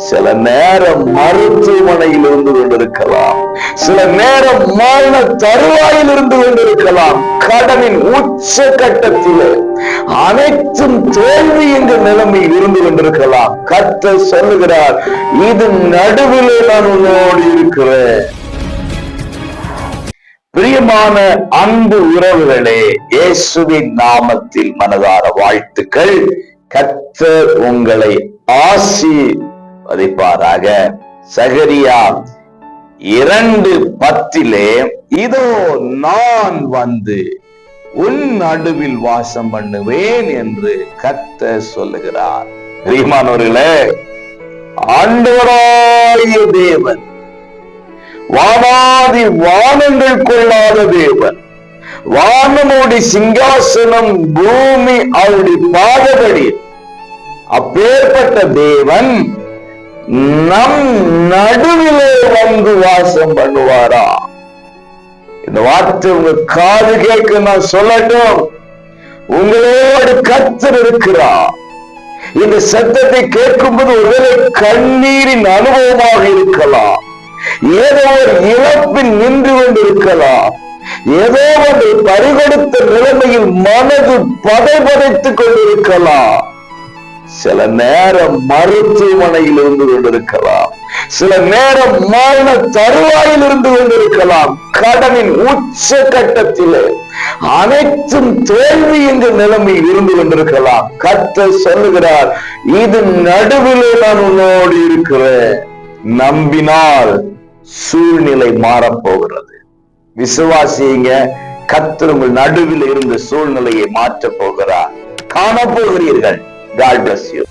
சில நேரம் மருத்துவமனையில் இருந்து கொண்டிருக்கலாம், சில நேரம் மரண தருவாயில் இருந்து கொண்டிருக்கலாம், கடனின் உச்ச கட்டத்தில் அனைத்தும் தோல்வி என்ற நிலைமையில் இருந்து கொண்டிருக்கலாம். கர்த்தர் சொல்லுகிறார், இது நடுவிலே நான் உன்னோடு இருக்கிறேன். பிரியமான அன்பு உறவுகளே, இயேசுவின் நாமத்தில் மனதார வாழ்த்துக்கள். கர்த்தர் உங்களை ஆசீர்வதிப்பாராக. சகரியா 2:10 இதோ நான் வந்து உன் நடுவில் வாசம் பண்ணுவேன் என்று கர்த்தர் சொல்லுகிறார். பிரியமானவர்களே, ஆண்டவராகிய தேவன், வானாதி வானங்கள் கொள்ளாத தேவன், வானமோடி சிங்காசனம், பூமி அவருடைய பாதபடி, அப்பேற்பட்ட தேவன் நம் நடுவிலே வந்து வாசம் பண்ணுவாரா? இந்த வார்த்தை உங்க காது கேட்க நான் சொல்லட்டும். உங்களோடு கர்த்தர் இருக்கிறார். இந்த சத்தத்தை கேட்கும்போது ஒருவேளை கண்ணீரின் அனுபவமாக இருக்கலாம், ஏதோ ஒரு இழப்பில் நின்று கொண்டிருக்கலாம், ஏதோ ஒரு பறிகொடுத்த நிலைமையில் மனது பதைபதைத்துக் கொண்டிருக்கலாம், சில நேரம் மருத்துவமனையில் இருந்து கொண்டிருக்கலாம், சில நேரம் மரண தருவாயில் இருந்து கொண்டிருக்கலாம், கடனின் உச்ச கட்டத்தில் அனைத்தும் தோல்வி என்ற நிலைமையில் இருந்து கொண்டிருக்கலாம். கர்த்தர் சொல்லுகிறார், இது நடுவிலே நான் உன்னோடு இருக்கிறேன். நம்பினால் சூழ்நிலை மாறப்போகிறது. விசுவாசிங்க, கர்த்தர் உங்கள் நடுவில் இருந்த சூழ்நிலையை மாற்றப் போகிறார். காணப்போகிறீர்கள். God bless you.